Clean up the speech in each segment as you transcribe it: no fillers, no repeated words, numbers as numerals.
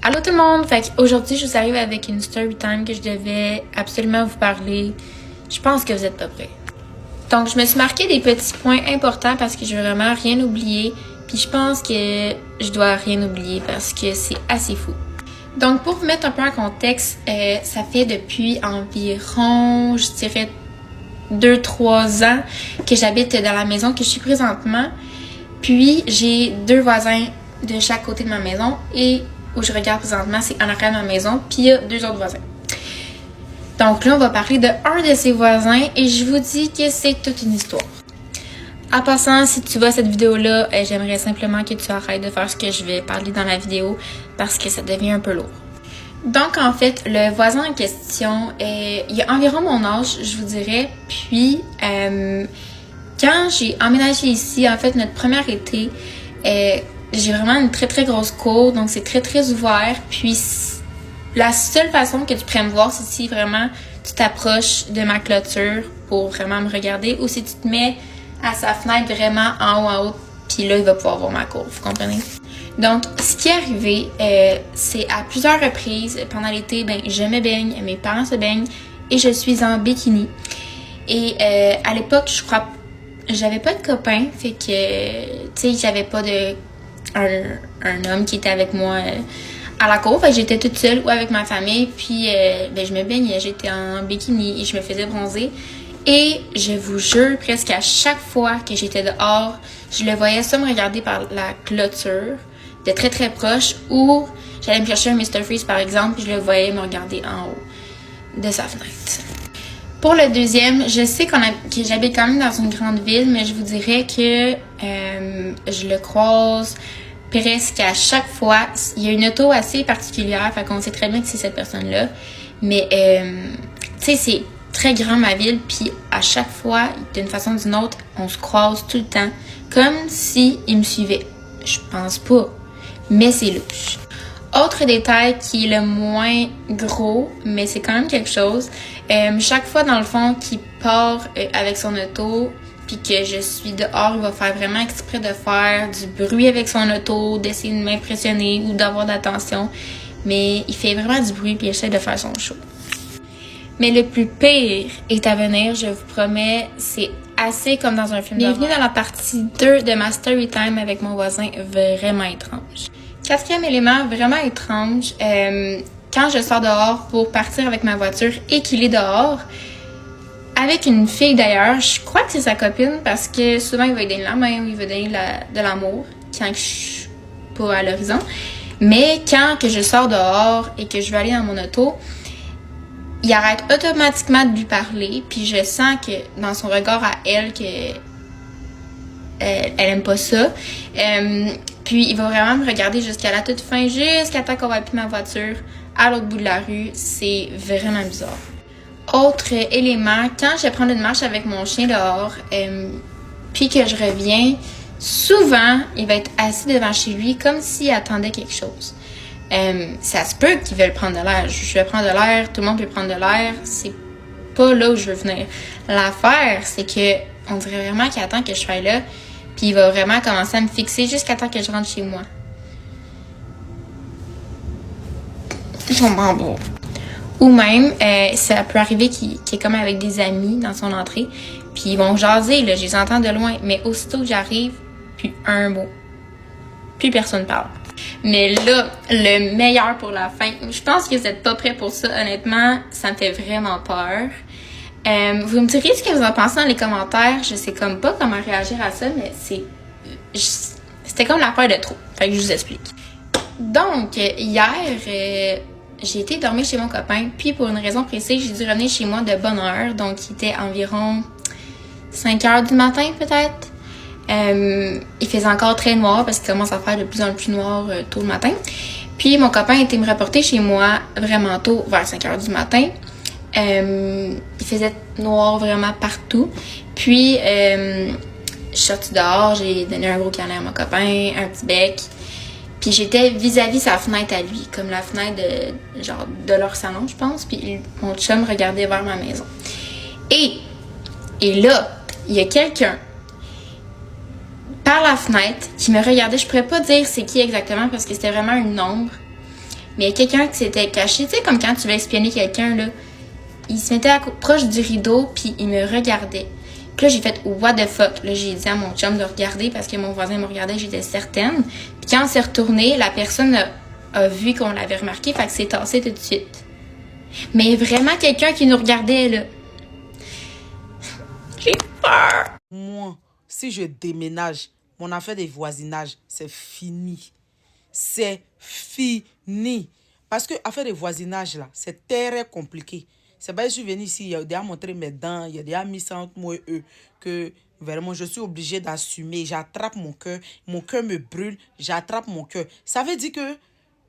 Allô tout le monde! Fait qu'aujourd'hui, je vous arrive avec une story time que je devais absolument vous parler. Je pense que vous êtes pas prêts. Donc, je me suis marqué des petits points importants parce que je veux vraiment rien oublier. Puis je pense que je dois rien oublier parce que c'est assez fou. Donc, pour vous mettre un peu en contexte, ça fait depuis environ, je dirais, 2-3 ans que j'habite dans la maison que je suis présentement. Puis, j'ai 2 voisins de chaque côté de ma maison et où je regarde présentement, c'est en arrière de ma maison, puis il y a 2 autres voisins. Donc là, on va parler de un de ces voisins et je vous dis que c'est toute une histoire. En passant, si tu vois cette vidéo-là, j'aimerais simplement que tu arrêtes de faire ce que je vais parler dans la vidéo parce que ça devient un peu lourd. Donc en fait, le voisin en question, il a environ mon âge, je vous dirais, puis quand j'ai emménagé ici, en fait, notre premier été, j'ai vraiment une très très grosse cour, donc c'est très très ouvert. Puis la seule façon que tu pourrais me voir, c'est si vraiment tu t'approches de ma clôture pour vraiment me regarder ou si tu te mets à sa fenêtre vraiment en haut en haut, puis là il va pouvoir voir ma cour, vous comprenez? Donc ce qui est arrivé, c'est à plusieurs reprises pendant l'été, je me baigne, mes parents se baignent et je suis en bikini. Et à l'époque, je crois, j'avais pas de copain, fait que tu sais, j'avais pas de un homme qui était avec moi à la cour. Fait que j'étais toute seule ou avec ma famille. Puis je me baignais, j'étais en bikini et je me faisais bronzer. Et je vous jure, presque à chaque fois que j'étais dehors, je le voyais soit me regarder par la clôture de très très proche ou j'allais me chercher un Mr. Freeze par exemple puis je le voyais me regarder en haut de sa fenêtre. Pour le deuxième, je sais que j'habite quand même dans une grande ville, mais je vous dirais que je le croise presque à chaque fois. Il y a une auto assez particulière, fait qu'on sait très bien que c'est cette personne-là. Mais, tu sais, c'est très grand ma ville, puis à chaque fois, d'une façon ou d'une autre, on se croise tout le temps, comme si il me suivait. Je pense pas, mais c'est louche. Autre détail qui est le moins gros, mais c'est quand même quelque chose. Chaque fois, dans le fond, qu'il part avec son auto, puis que je suis dehors, il va faire vraiment exprès de faire du bruit avec son auto, d'essayer de m'impressionner ou d'avoir de l'attention. Mais il fait vraiment du bruit, puis il essaie de faire son show. Mais le plus pire est à venir, je vous promets, c'est assez comme dans un film. Bienvenue dans la partie 2 de ma story time avec mon voisin vraiment étrange. 4e élément vraiment étrange, quand je sors dehors pour partir avec ma voiture et qu'il est dehors, avec une fille d'ailleurs, je crois que c'est sa copine parce que souvent il va lui donner la main ou il va donner de l'amour quand je suis pas à l'horizon. Mais quand que je sors dehors et que je vais aller dans mon auto, il arrête automatiquement de lui parler, puis je sens que dans son regard à elle que elle aime pas ça. Puis il va vraiment me regarder jusqu'à la toute fin, jusqu'à temps qu'on va appuyer ma voiture à l'autre bout de la rue. C'est vraiment bizarre. Autre élément, quand je vais prendre une marche avec mon chien dehors, puis que je reviens, souvent, il va être assis devant chez lui comme s'il attendait quelque chose. Ça se peut qu'il veuille prendre de l'air. Je vais prendre de l'air, tout le monde peut prendre de l'air. C'est pas là où je veux venir. L'affaire, c'est que on dirait vraiment qu'il attend que je sois là. Puis il va vraiment commencer à me fixer jusqu'à temps que je rentre chez moi. Ou même, ça peut arriver qu'il est comme avec des amis dans son entrée. Puis ils vont jaser, là, je les entends de loin. Mais aussitôt que j'arrive, plus un mot. Plus personne parle. Mais là, le meilleur pour la fin. Je pense que vous n'êtes pas prêts pour ça. Honnêtement, ça me fait vraiment peur. Vous me direz ce que vous en pensez dans les commentaires. Je sais comme pas comment réagir à ça, mais c'était comme l'affaire de trop. Fait que je vous explique. Donc, hier, j'ai été dormir chez mon copain. Puis pour une raison précise, j'ai dû revenir chez moi de bonne heure. Donc, il était environ 5 heures du matin peut-être. Il faisait encore très noir parce qu'il commence à faire de plus en plus noir tôt le matin. Puis mon copain était me reporter chez moi vraiment tôt, vers 5 heures du matin. Il faisait noir vraiment partout. Puis je suis sortie dehors, j'ai donné un gros câlin à mon copain, un petit bec. Puis j'étais vis-à-vis sa fenêtre à lui, comme la fenêtre de leur salon, je pense. Puis mon chum regardait vers ma maison. Et là, il y a quelqu'un par la fenêtre qui me regardait. Je pourrais pas dire c'est qui exactement parce que c'était vraiment une ombre. Mais il y a quelqu'un qui s'était caché, tu sais, comme quand tu veux espionner quelqu'un, là. Il se mettait proche du rideau, puis il me regardait. Puis là, j'ai fait « What the fuck ?» Là, j'ai dit à mon chum de regarder parce que mon voisin me regardait, j'étais certaine. Puis quand on s'est retourné, la personne a vu qu'on l'avait remarqué, fait que c'est tassé tout de suite. Mais vraiment quelqu'un qui nous regardait, là. J'ai peur. Moi, si je déménage, mon affaire des voisinages, c'est fini. C'est fini. Parce que affaire des voisinages, là, c'est très compliqué. C'est pas que je suis venue ici, il a déjà montré mes dents, il a déjà mis ça entre moi et eux, que vraiment, je suis obligée d'assumer. J'attrape mon cœur me brûle, j'attrape mon cœur. Ça veut dire que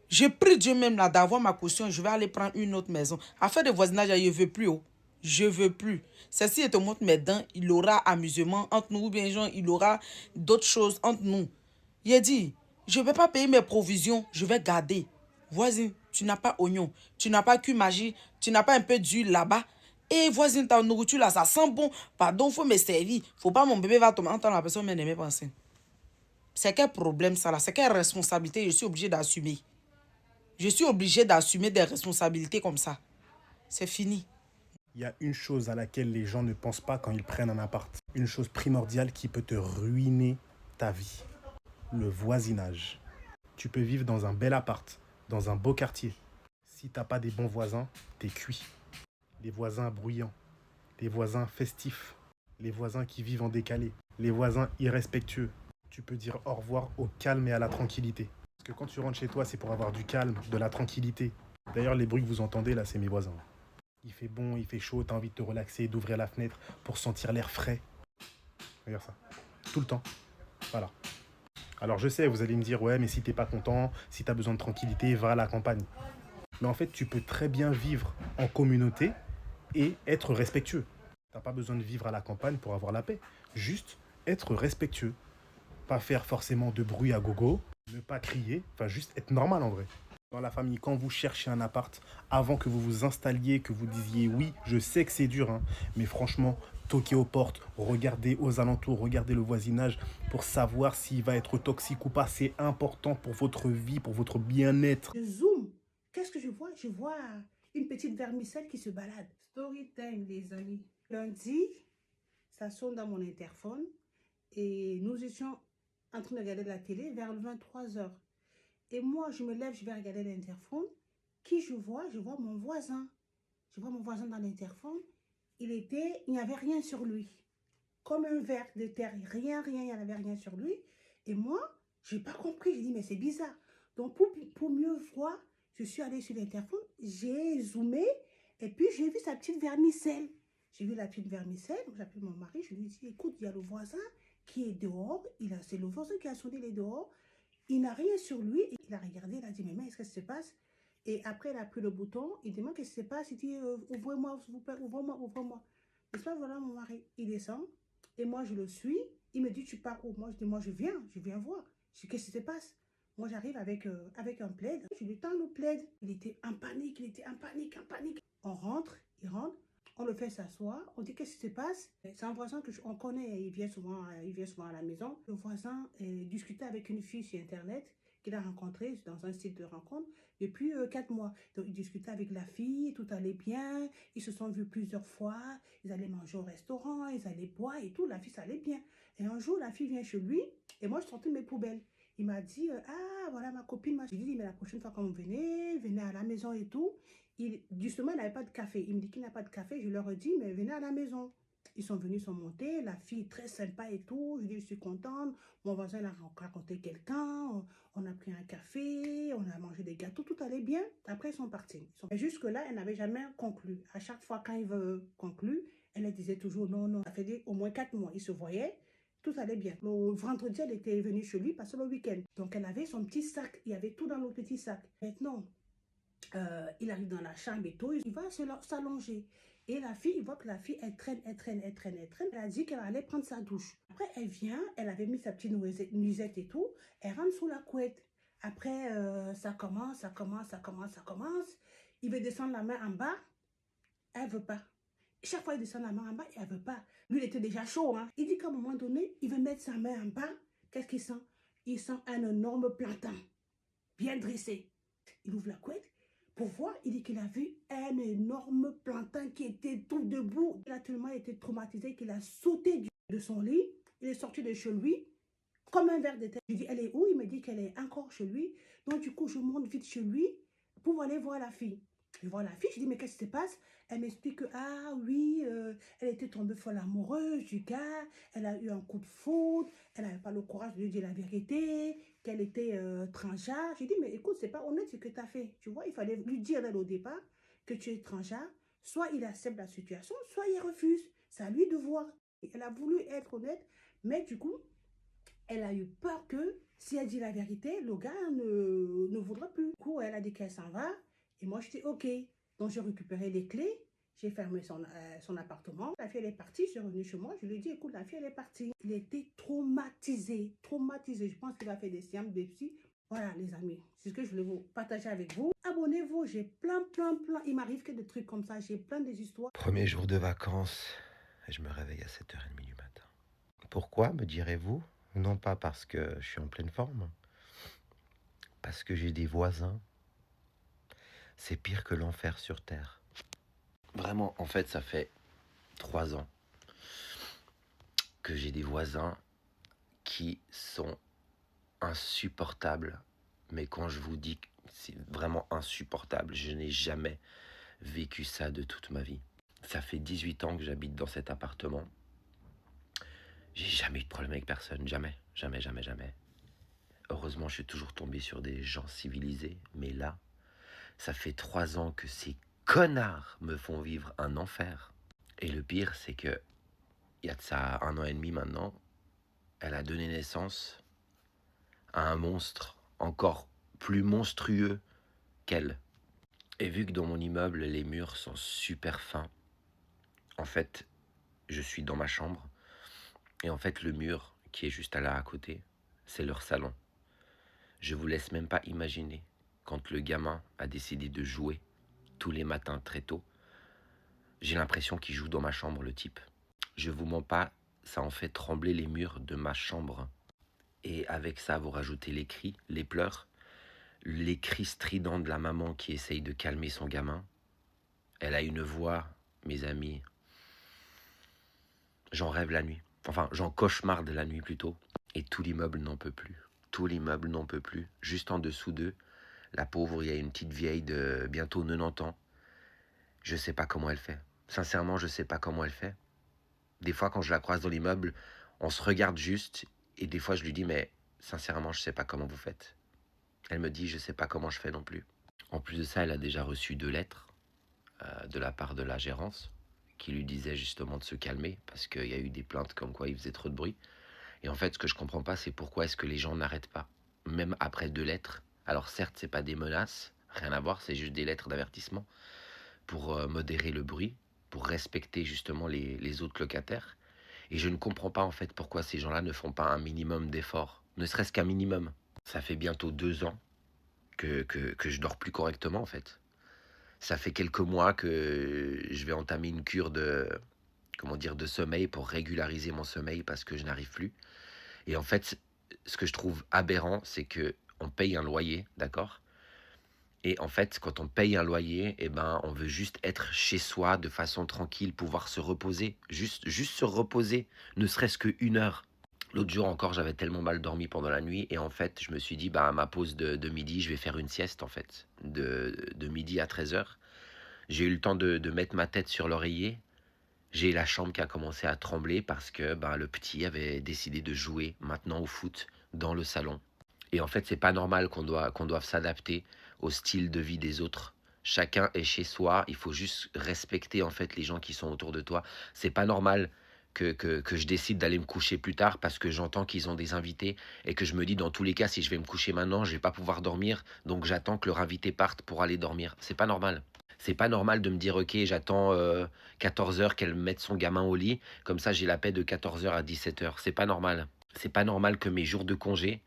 je prie Dieu même là d'avoir ma caution, je vais aller prendre une autre maison. Affaire de voisinage, je ne veux plus. Oh. Je veux plus. Celle-ci, te montre mes dents, il aura amusement entre nous, ou bien genre, il aura d'autres choses entre nous. Il a dit, je ne vais pas payer mes provisions, je vais garder. Voisine, tu n'as pas oignon, tu n'as pas cuit magie, tu n'as pas un peu d'huile là-bas. Et voisine, ta nourriture là, ça sent bon. Pardon, il faut me servir. Faut pas mon bébé va tomber. Entendre la personne, mais ne m'est pas enceinte. C'est quel problème ça là? C'est quelle responsabilité je suis obligée d'assumer? Je suis obligée d'assumer des responsabilités comme ça. C'est fini. Il y a une chose à laquelle les gens ne pensent pas quand ils prennent un appart. Une chose primordiale qui peut te ruiner ta vie. Le voisinage. Tu peux vivre dans un bel appart, dans un beau quartier. Si t'as pas des bons voisins, t'es cuit. Les voisins bruyants, les voisins festifs, les voisins qui vivent en décalé, les voisins irrespectueux. Tu peux dire au revoir au calme et à la tranquillité. Parce que quand tu rentres chez toi, c'est pour avoir du calme, de la tranquillité. D'ailleurs, les bruits que vous entendez là, c'est mes voisins. Il fait bon, il fait chaud, t'as envie de te relaxer, d'ouvrir la fenêtre pour sentir l'air frais. Regarde ça. Tout le temps. Voilà. Alors je sais, vous allez me dire, ouais, mais si t'es pas content, si t'as besoin de tranquillité, va à la campagne. Mais en fait, tu peux très bien vivre en communauté et être respectueux. T'as pas besoin de vivre à la campagne pour avoir la paix. Juste être respectueux. Pas faire forcément de bruit à gogo, ne pas crier, enfin juste être normal en vrai. Dans la famille, quand vous cherchez un appart, avant que vous vous installiez, que vous disiez oui, je sais que c'est dur, hein, mais franchement, toquez aux portes, regardez aux alentours, regardez le voisinage pour savoir s'il va être toxique ou pas. C'est important pour votre vie, pour votre bien-être. Je zoome. Qu'est-ce que je vois? Je vois une petite vermicelle qui se balade. Story time, les amis. Lundi, ça sonne dans mon interphone et nous étions en train de regarder la télé vers 23h. Et moi, je me lève, je vais regarder l'interphone. Qui je vois? Je vois mon voisin. Je vois mon voisin dans l'interphone. Il n'y avait rien sur lui. Comme un verre de terre. Rien, il n'y avait rien sur lui. Et moi, je n'ai pas compris. J'ai dit, mais c'est bizarre. Donc, pour mieux voir, je suis allée sur l'interphone. J'ai zoomé. Et puis, j'ai vu sa petite vermicelle. J'ai vu la petite vermicelle. J'appelle mon mari. Je lui ai dit, écoute, il y a le voisin qui est dehors. C'est le voisin qui a sonné, il est dehors. Il n'a rien sur lui. Il a regardé, il a dit, mais qu'est-ce qui se passe? Et après, il a pris le bouton. Il demande qu'est-ce qui se passe. Il dit, ouvrez-moi, s'il vous plaît, ouvrez-moi, ouvrez-moi. N'est-ce pas, voilà mon mari. Il descend. Et moi, je le suis. Il me dit, tu pars où? Moi, je dis, moi, je viens voir. Je dis, qu'est-ce qui se passe? Moi, j'arrive avec un plaid. Je lui tends le plaid. Il était en panique, en panique. On rentre, il rentre. On le fait s'asseoir. On dit, qu'est-ce qui se passe? C'est un voisin qu'on connaît. Il vient souvent à la maison. Le voisin discutait avec une fille sur Internet qu'il a rencontrée dans un site de rencontre depuis 4 mois. Donc, il discutait avec la fille, tout allait bien. Ils se sont vus plusieurs fois. Ils allaient manger au restaurant, ils allaient boire et tout. La fille, ça allait bien. Et un jour, la fille vient chez lui et moi, je sortais mes poubelles. Il m'a dit, ah, voilà ma copine. Je lui ai dit, mais la prochaine fois quand vous venez à la maison et tout. Justement, il n'avait pas de café. Il me dit qu'il n'a pas de café. Je leur ai dit, mais venez à la maison. Ils sont venus, ils sont montés. La fille, très sympa et tout. Je dis, je suis contente. Mon voisin, il a rencontré quelqu'un. On a pris un café. On a mangé des gâteaux. Tout allait bien. Après, ils sont partis. Mais jusque-là, elle n'avait jamais conclu. À chaque fois, quand il veut conclure, elle disait toujours non, non. Ça fait au moins 4 mois. Ils se voyaient. Tout allait bien. Le vendredi, elle était venue chez lui passer le week-end. Donc, elle avait son petit sac. Il y avait tout dans le petit sac. Maintenant, il arrive dans la chambre et tout. Il va s'allonger. Et la fille, il voit que la fille, elle traîne. Elle a dit qu'elle allait prendre sa douche. Après, elle vient. Elle avait mis sa petite nuisette et tout. Elle rentre sous la couette. Après, ça commence. Il veut descendre la main en bas. Elle veut pas. Chaque fois, il descend la main en bas et elle veut pas. Lui, il était déjà chaud. Hein. Il dit qu'à un moment donné, il veut mettre sa main en bas. Qu'est-ce qu'il sent? Il sent un énorme plantain. Bien dressé. Il ouvre la couette pour voir. Il dit qu'il a vu un énorme plantain qui était tout debout. Il a tellement été traumatisé qu'il a sauté de son lit. Il est sorti de chez lui comme un ver de terre. Je lui dis, elle est où? Il me dit qu'elle est encore chez lui. Donc, du coup, je monte vite chez lui pour aller voir la fille. Je vois la fille, je dis, mais qu'est-ce qui se passe? Elle m'explique que, ah oui, elle était tombée folle amoureuse du gars, elle a eu un coup de foudre, elle n'avait pas le courage de lui dire la vérité, qu'elle était transgenre. J'ai dit, mais écoute, c'est pas honnête ce que tu as fait. Tu vois, il fallait lui dire dès au départ que tu es transgenre. Soit il accepte la situation, soit il refuse. C'est à lui de voir. Elle a voulu être honnête, mais du coup, elle a eu peur que si elle dit la vérité, le gars ne voudra plus. Du coup, elle a dit qu'elle s'en va. Et moi, je dis OK. Donc, j'ai récupéré les clés. J'ai fermé son appartement. La fille, elle est partie. Je suis revenue chez moi. Je lui ai dit, écoute, la fille, elle est partie. Il était traumatisé. Traumatisé. Je pense qu'il a fait des séances de psy. Voilà, les amis. C'est ce que je voulais vous partager avec vous. Abonnez-vous. J'ai plein. Il m'arrive que des trucs comme ça. J'ai plein des histoires. Premier jour de vacances, et je me réveille à 7h30 du matin. Pourquoi, me direz-vous? Non pas parce que je suis en pleine forme, parce que j'ai des voisins. C'est pire que l'enfer sur Terre. Vraiment, en fait, ça fait 3 ans que j'ai des voisins qui sont insupportables. Mais quand je vous dis que c'est vraiment insupportable, je n'ai jamais vécu ça de toute ma vie. Ça fait 18 ans que j'habite dans cet appartement. J'ai jamais eu de problème avec personne, jamais. Heureusement, je suis toujours tombé sur des gens civilisés, mais là, ça fait 3 ans que ces connards me font vivre un enfer. Et le pire, c'est que, il y a de ça 1 an et demi maintenant, elle a donné naissance à un monstre encore plus monstrueux qu'elle. Et vu que dans mon immeuble, les murs sont super fins, en fait, je suis dans ma chambre, et en fait, le mur qui est juste là à côté, c'est leur salon. Je vous laisse même pas imaginer, quand le gamin a décidé de jouer tous les matins très tôt, j'ai l'impression qu'il joue dans ma chambre, le type. Je vous mens pas, ça en fait trembler les murs de ma chambre. Et avec ça, vous rajoutez les cris, les pleurs, les cris stridents de la maman qui essaye de calmer son gamin. Elle a une voix, mes amis, j'en rêve la nuit. Enfin, j'en cauchemarde la nuit plutôt. Et tout l'immeuble n'en peut plus. Tout l'immeuble n'en peut plus. Juste en dessous d'eux, la pauvre, il y a une petite vieille de bientôt 90 ans. Je sais pas comment elle fait. Sincèrement, je sais pas comment elle fait. Des fois, quand je la croise dans l'immeuble, on se regarde juste. Et des fois, je lui dis, mais sincèrement, je sais pas comment vous faites. Elle me dit, je sais pas comment je fais non plus. En plus de ça, elle a déjà reçu 2 lettres de la part de la gérance qui lui disait justement de se calmer parce qu'il y a eu des plaintes comme quoi il faisait trop de bruit. Et en fait, ce que je comprends pas, c'est pourquoi est-ce que les gens n'arrêtent pas, même après 2 lettres. Alors certes, c'est pas des menaces, rien à voir, c'est juste des lettres d'avertissement pour modérer le bruit, pour respecter justement les autres locataires. Et je ne comprends pas en fait pourquoi ces gens-là ne font pas un minimum d'efforts, ne serait-ce qu'un minimum. Ça fait bientôt 2 ans que je dors plus correctement en fait. Ça fait quelques mois que je vais entamer une cure de sommeil pour régulariser mon sommeil parce que je n'arrive plus. Et en fait, ce que je trouve aberrant, c'est que on paye un loyer, d'accord? Et en fait, quand on paye un loyer, eh ben, on veut juste être chez soi de façon tranquille, pouvoir se reposer, juste se reposer, ne serait-ce qu'1 heure. L'autre jour encore, j'avais tellement mal dormi pendant la nuit et en fait, je me suis dit, bah, à ma pause de midi, je vais faire une sieste en fait, de midi à 13h. J'ai eu le temps de mettre ma tête sur l'oreiller. J'ai la chambre qui a commencé à trembler parce que bah, le petit avait décidé de jouer maintenant au foot dans le salon. Et en fait, c'est pas normal qu'on doive s'adapter au style de vie des autres. Chacun est chez soi, il faut juste respecter en fait les gens qui sont autour de toi. C'est pas normal que je décide d'aller me coucher plus tard parce que j'entends qu'ils ont des invités et que je me dis dans tous les cas, si je vais me coucher maintenant, je vais pas pouvoir dormir, donc j'attends que leur invité parte pour aller dormir. C'est pas normal. C'est pas normal de me dire, ok, j'attends 14h qu'elle mette son gamin au lit, comme ça j'ai la paix de 14h à 17h. C'est pas normal. C'est pas normal que mes jours de congé,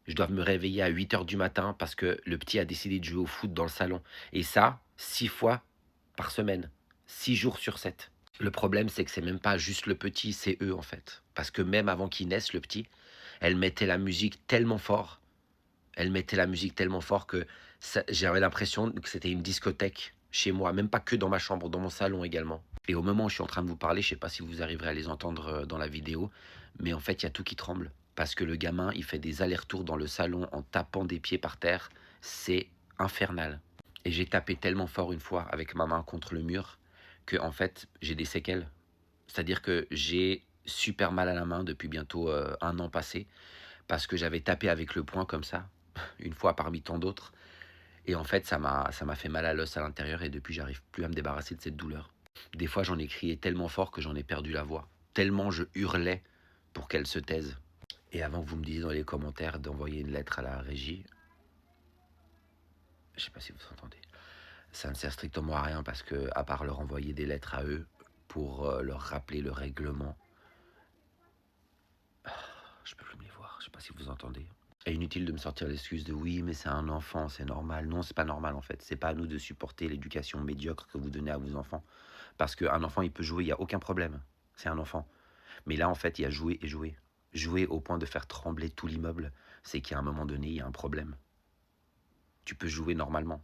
je doive me réveiller à 8h du matin parce que le petit a décidé de jouer au foot dans le salon. Et ça, 6 fois par semaine, 6 jours sur 7. Le problème, c'est que c'est même pas juste le petit, c'est eux en fait. Parce que même avant qu'il naisse, le petit, elle mettait la musique tellement fort. Elle mettait la musique tellement fort que J'avais l'impression que c'était une discothèque chez moi, même pas que dans ma chambre, dans mon salon également. Et au moment où je suis en train de vous parler, je sais pas si vous arriverez à les entendre dans la vidéo, mais en fait, il y a tout qui tremble. Parce que le gamin, il fait des allers-retours dans le salon en tapant des pieds par terre. C'est infernal. Et j'ai tapé tellement fort une fois avec ma main contre le mur que, en fait, j'ai des séquelles. C'est-à-dire que j'ai super mal à la main depuis bientôt 1 an passé, parce que j'avais tapé avec le poing comme ça, une fois parmi tant d'autres. Et en fait, ça m'a fait mal à l'os à l'intérieur, et depuis, j'arrive plus à me débarrasser de cette douleur. Des fois, j'en ai crié tellement fort que j'en ai perdu la voix. Tellement je hurlais pour qu'elle se taise. Et avant que vous me disiez dans les commentaires d'envoyer une lettre à la régie, je sais pas si vous entendez, ça ne sert strictement à rien, parce que, à part leur envoyer des lettres à eux pour leur rappeler le règlement, je peux plus me les voir, je sais pas si vous entendez. Et inutile de me sortir l'excuse de oui, mais c'est un enfant, c'est normal. Non, c'est pas normal en fait. C'est pas à nous de supporter l'éducation médiocre que vous donnez à vos enfants. Parce qu'un enfant, il peut jouer, il n'y a aucun problème. C'est un enfant. Mais là, en fait, il y a jouer et jouer. Jouer au point de faire trembler tout l'immeuble, c'est qu'à un moment donné, il y a un problème. Tu peux jouer normalement.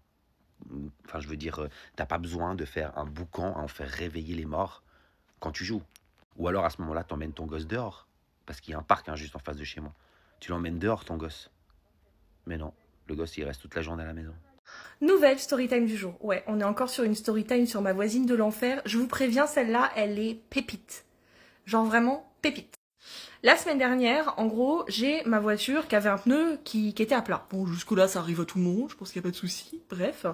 Enfin, je veux dire, t'as pas besoin de faire un boucan à en faire réveiller les morts quand tu joues. Ou alors, à ce moment-là, t'emmènes ton gosse dehors. Parce qu'il y a un parc juste en face de chez moi. Tu l'emmènes dehors, ton gosse. Mais non, le gosse, il reste toute la journée à la maison. Nouvelle storytime du jour. Ouais, on est encore sur une storytime sur ma voisine de l'enfer. Je vous préviens, celle-là, elle est pépite. Genre vraiment pépite. La semaine dernière, en gros, j'ai ma voiture qui avait un pneu qui était à plat. Bon, jusque-là, ça arrive à tout le monde, je pense qu'il n'y a pas de souci. Bref.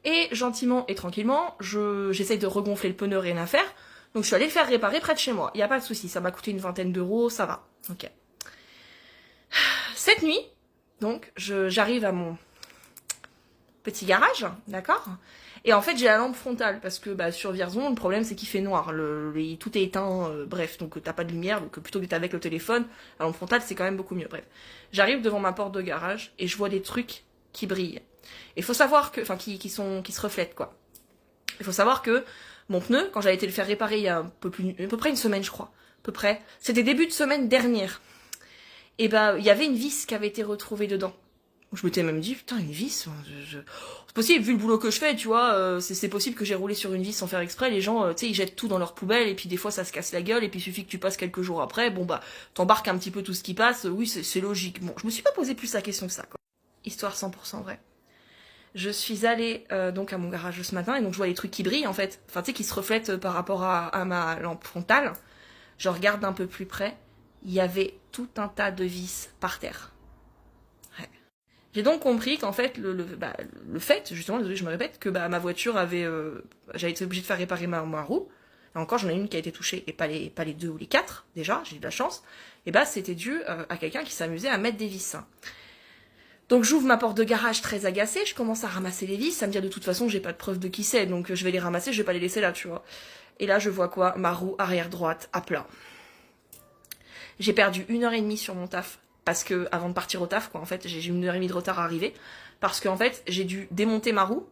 Et gentiment et tranquillement, j'essaye de regonfler le pneu, rien à faire. Donc je suis allée le faire réparer près de chez moi. Il n'y a pas de souci, ça m'a coûté une 20aine d'euros, ça va. Ok. Cette nuit, donc, j'arrive à mon petit garage, d'accord? Et en fait, j'ai la lampe frontale, parce que sur Vierzon, le problème, c'est qu'il fait noir. Tout est éteint, bref, donc t'as pas de lumière, donc plutôt que d'être avec le téléphone, la lampe frontale, c'est quand même beaucoup mieux, bref. J'arrive devant ma porte de garage, et je vois des trucs qui brillent. Et faut savoir que, enfin, qui se reflètent, quoi. Il faut savoir que mon pneu, quand j'avais été le faire réparer il y a à peu près une semaine, je crois, à peu près, c'était début de semaine dernière. Et il y avait une vis qui avait été retrouvée dedans. Je m'étais même dit, putain, une vis, c'est possible, vu le boulot que je fais, tu vois, c'est possible que j'ai roulé sur une vis sans faire exprès. Les gens, tu sais, ils jettent tout dans leur poubelle, et puis des fois ça se casse la gueule, et puis il suffit que tu passes quelques jours après, t'embarques un petit peu tout ce qui passe, oui, c'est logique. Bon, je me suis pas posé plus la question que ça, quoi. Histoire 100% vraie. Je suis allée donc à mon garage ce matin, et donc je vois les trucs qui brillent, en fait, enfin, tu sais, qui se reflètent par rapport à ma lampe frontale. Je regarde d'un peu plus près, il y avait tout un tas de vis par terre. Ouais. J'ai donc compris qu'en fait, le fait, justement, désolé, je me répète, que ma voiture avait... j'avais été obligée de faire réparer ma roue. Et encore, j'en ai une qui a été touchée, et pas les 2 ou les 4, déjà, j'ai eu de la chance. Et c'était dû à quelqu'un qui s'amusait à mettre des vis. Donc j'ouvre ma porte de garage très agacée, je commence à ramasser les vis, à me dire de toute façon, j'ai pas de preuve de qui c'est, donc je vais les ramasser, je vais pas les laisser là, tu vois. Et là, je vois quoi? Ma roue arrière droite à plat. J'ai perdu 1h30 sur mon taf, parce que, avant de partir au taf, quoi, en fait, j'ai eu 1h30 de retard à arriver, parce qu'en fait, j'ai dû démonter ma roue.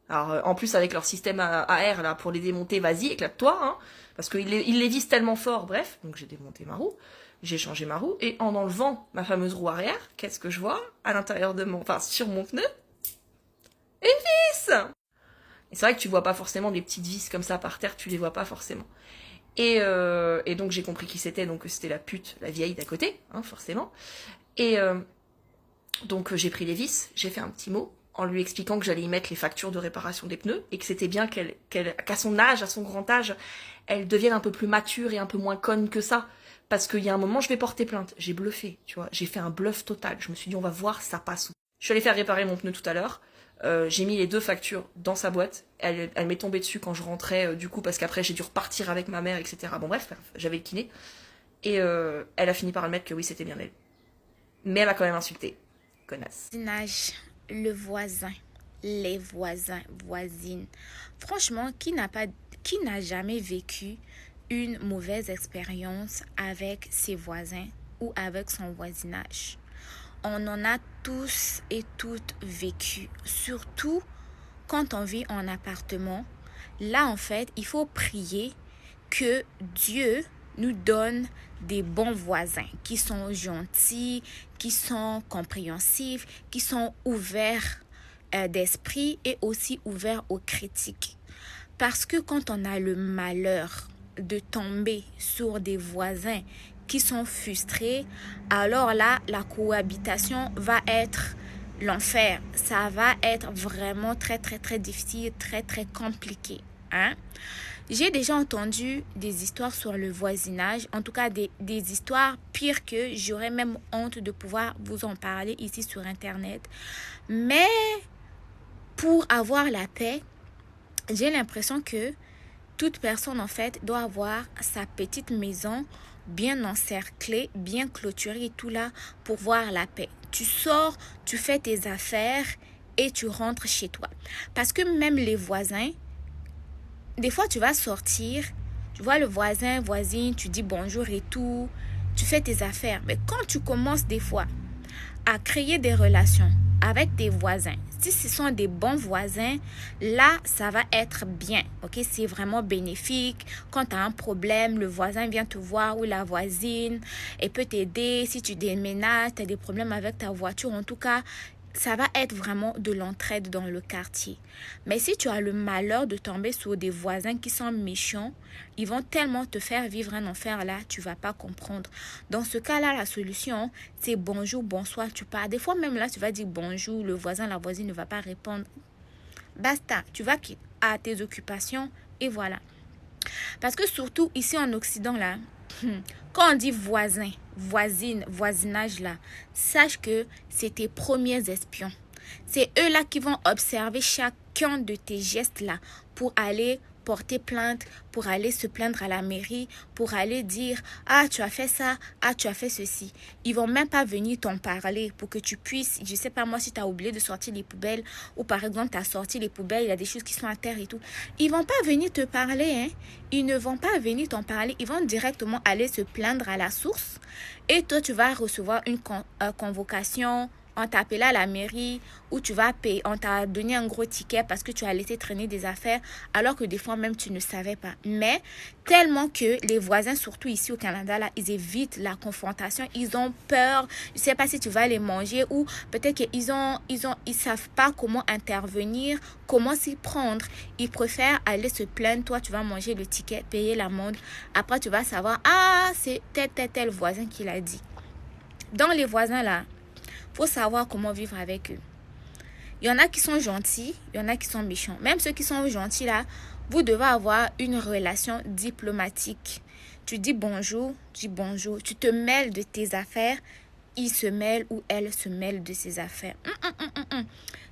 Alors, en plus, avec leur système à air, là, pour les démonter, vas-y, éclate-toi, hein, parce qu'ils les visent tellement fort, bref, donc j'ai démonté ma roue, j'ai changé ma roue, et en enlevant ma fameuse roue arrière, qu'est-ce que je vois à l'intérieur de sur mon pneu? Une vis! Et c'est vrai que tu vois pas forcément des petites vis comme ça par terre, tu les vois pas forcément. Et donc j'ai compris qui c'était, donc c'était la pute, la vieille d'à côté, hein, forcément. Et donc j'ai pris les vis, j'ai fait un petit mot en lui expliquant que j'allais y mettre les factures de réparation des pneus et que c'était bien qu'à son âge, à son grand âge, elle devienne un peu plus mature et un peu moins conne que ça. Parce qu'il y a un moment, je vais porter plainte. J'ai bluffé, tu vois, j'ai fait un bluff total. Je me suis dit, on va voir, ça passe. Je suis allée faire réparer mon pneu tout à l'heure. J'ai mis les 2 factures dans sa boîte. Elle m'est tombée dessus quand je rentrais, du coup, parce qu'après j'ai dû repartir avec ma mère, etc. Bon bref, j'avais le kiné. Et elle a fini par admettre que oui, c'était bien elle. Mais elle m'a quand même insulté. Connasse. Le voisin, les voisins, voisines. Franchement, qui n'a jamais vécu une mauvaise expérience avec ses voisins ou avec son voisinage? On en a tous et toutes vécu, surtout quand on vit en appartement. Là, en fait, il faut prier que Dieu nous donne des bons voisins qui sont gentils, qui sont compréhensifs, qui sont ouverts d'esprit et aussi ouvert aux critiques. Parce que quand on a le malheur de tomber sur des voisins qui sont frustrés, alors là, la cohabitation va être l'enfer. Ça va être vraiment très, très, très difficile, très, très compliqué. J'ai déjà entendu des histoires sur le voisinage, en tout cas des histoires pires que j'aurais même honte de pouvoir vous en parler ici sur Internet. Mais pour avoir la paix, j'ai l'impression que toute personne en fait doit avoir sa petite maison bien encerclée, bien clôturée et tout là pour voir la paix. Tu sors, tu fais tes affaires et tu rentres chez toi. Parce que même les voisins, des fois tu vas sortir, tu vois le voisin, voisine, tu dis bonjour et tout, tu fais tes affaires. Mais quand tu commences des fois à créer des relations avec tes voisins, si ce sont des bons voisins, là, ça va être bien, ok? C'est vraiment bénéfique. Quand tu as un problème, le voisin vient te voir ou la voisine et peut t'aider. Si tu déménages, tu as des problèmes avec ta voiture, en tout cas, ça va être vraiment de l'entraide dans le quartier. Mais si tu as le malheur de tomber sur des voisins qui sont méchants, ils vont tellement te faire vivre un enfer là, tu vas pas comprendre. Dans ce cas-là, la solution, c'est bonjour, bonsoir, tu pars. Des fois même là, tu vas dire bonjour, le voisin, la voisine ne va pas répondre. Basta, tu vas à tes occupations et voilà. Parce que surtout ici en Occident là, quand on dit voisin, voisine, voisinage là, sache que c'est tes premiers espions. C'est eux là qui vont observer chacun de tes gestes là pour aller porter plainte, pour aller se plaindre à la mairie, pour aller dire « Ah, tu as fait ça, ah, tu as fait ceci ». Ils vont même pas venir t'en parler pour que tu puisses, je sais pas moi, si tu as oublié de sortir les poubelles ou par exemple tu as sorti les poubelles, il y a des choses qui sont à terre et tout. Ils vont pas venir te parler, hein. Ils ne vont pas venir t'en parler, ils vont directement aller se plaindre à la source et toi tu vas recevoir une convocation. On t'a appelé à la mairie où tu vas payer, on t'a donné un gros ticket parce que tu as laissé traîner des affaires alors que des fois même tu ne savais pas. Mais tellement que les voisins, surtout ici au Canada, là, ils évitent la confrontation, ils ont peur. Je ne sais pas si tu vas les manger ou peut-être qu'ils ils savent pas comment intervenir, comment s'y prendre. Ils préfèrent aller se plaindre. Toi, tu vas manger le ticket, payer l'amende. Après, tu vas savoir, ah, c'est tel voisin qui l'a dit. Dans les voisins là, faut savoir comment vivre avec eux. Il y en a qui sont gentils, il y en a qui sont méchants. Même ceux qui sont gentils là, vous devez avoir une relation diplomatique. Tu dis bonjour, tu te mêles de tes affaires, il se mêle ou elle se mêle de ses affaires.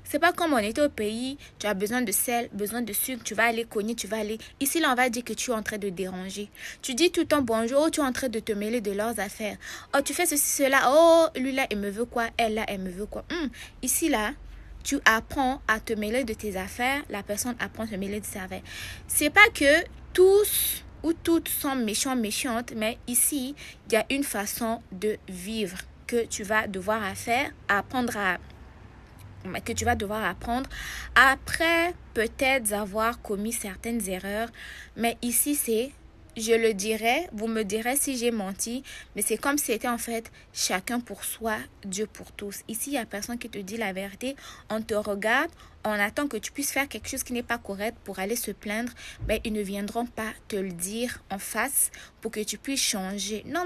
C'est pas comme on était au pays, tu as besoin de sel, besoin de sucre, tu vas aller cogner, tu vas aller... Ici, là, on va dire que tu es en train de déranger. Tu dis tout le temps bonjour, tu es en train de te mêler de leurs affaires. Oh, tu fais ceci, cela. Oh, lui là, il me veut quoi? Elle là, elle me veut quoi? Ici, là, tu apprends à te mêler de tes affaires, la personne apprend à se mêler de ses affaires. C'est pas que tous ou toutes sont méchants, méchantes, mais ici, il y a une façon de vivre que tu vas devoir apprendre après peut-être avoir commis certaines erreurs. Mais ici, je le dirais, vous me direz si j'ai menti, mais c'est comme si c'était en fait chacun pour soi, Dieu pour tous. Ici, il n'y a personne qui te dit la vérité. On te regarde, on attend que tu puisses faire quelque chose qui n'est pas correct pour aller se plaindre, mais ils ne viendront pas te le dire en face pour que tu puisses changer. Non.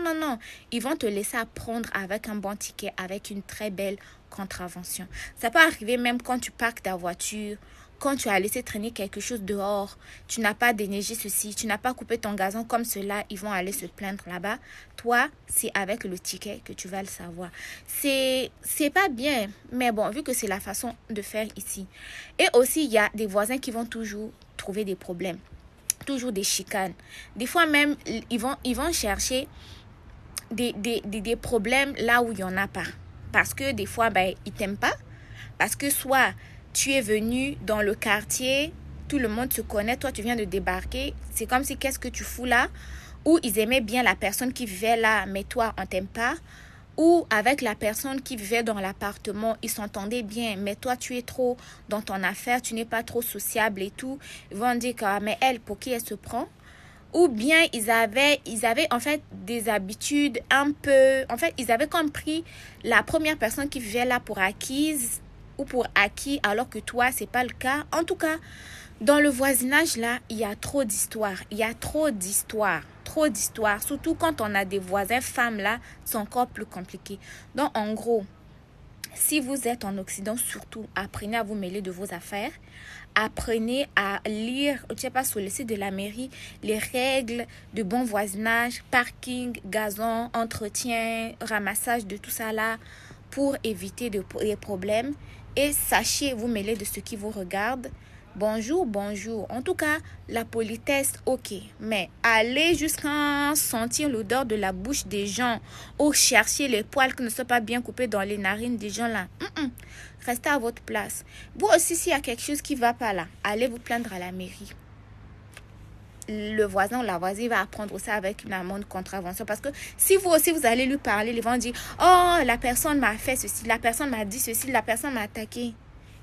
Ils vont te laisser apprendre avec un bon ticket, avec une très belle contravention. Ça peut arriver même quand tu parques ta voiture, quand tu as laissé traîner quelque chose dehors, tu n'as pas déneigé ceci, tu n'as pas coupé ton gazon comme cela, ils vont aller se plaindre là-bas. Toi, c'est avec le ticket que tu vas le savoir. C'est pas bien, mais bon, vu que c'est la façon de faire ici. Et aussi, il y a des voisins qui vont toujours trouver des problèmes, toujours des chicanes. Des fois même, ils vont chercher des problèmes là où il n'y en a pas. Parce que des fois, ils t'aiment pas. Parce que soit tu es venu dans le quartier, tout le monde se connaît, toi tu viens de débarquer. C'est comme si qu'est-ce que tu fous là? Ou ils aimaient bien la personne qui vivait là, mais toi on t'aime pas. Ou avec la personne qui vivait dans l'appartement, ils s'entendaient bien, mais toi tu es trop dans ton affaire, tu n'es pas trop sociable et tout. Ils vont dire que mais elle, pour qui elle se prend? Ou bien ils avaient en fait des habitudes un peu... En fait, ils avaient compris la première personne qui vivait là pour acquise. ou pour acquis alors que toi, c'est pas le cas. En tout cas, dans le voisinage, là, il y a trop d'histoires. Il y a trop d'histoires. Trop d'histoires. Surtout quand on a des voisins femmes, là, c'est encore plus compliqué. Donc, en gros, si vous êtes en Occident, surtout, apprenez à vous mêler de vos affaires. Apprenez à lire, je ne sais pas, sur le site de la mairie, les règles de bon voisinage, parking, gazon, entretien, ramassage de tout ça là pour éviter des problèmes. Et sachez vous mêler de ce qui vous regarde. Bonjour, bonjour. En tout cas, la politesse, ok. Mais aller jusqu'à sentir l'odeur de la bouche des gens ou chercher les poils qui ne sont pas bien coupés dans les narines des gens là. Restez à votre place. Vous aussi, s'il y a quelque chose qui ne va pas là, allez vous plaindre à la mairie. Le voisin ou la voisine va apprendre ça avec une amende contravention. Parce que si vous aussi, vous allez lui parler, ils vont dire « Oh, la personne m'a fait ceci, la personne m'a dit ceci, la personne m'a attaqué. »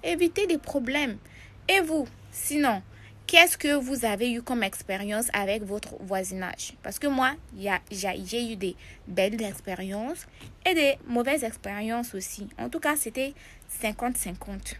Évitez des problèmes. Et vous, sinon, qu'est-ce que vous avez eu comme expérience avec votre voisinage? Parce que moi, j'ai eu des belles expériences et des mauvaises expériences aussi. En tout cas, c'était 50-50.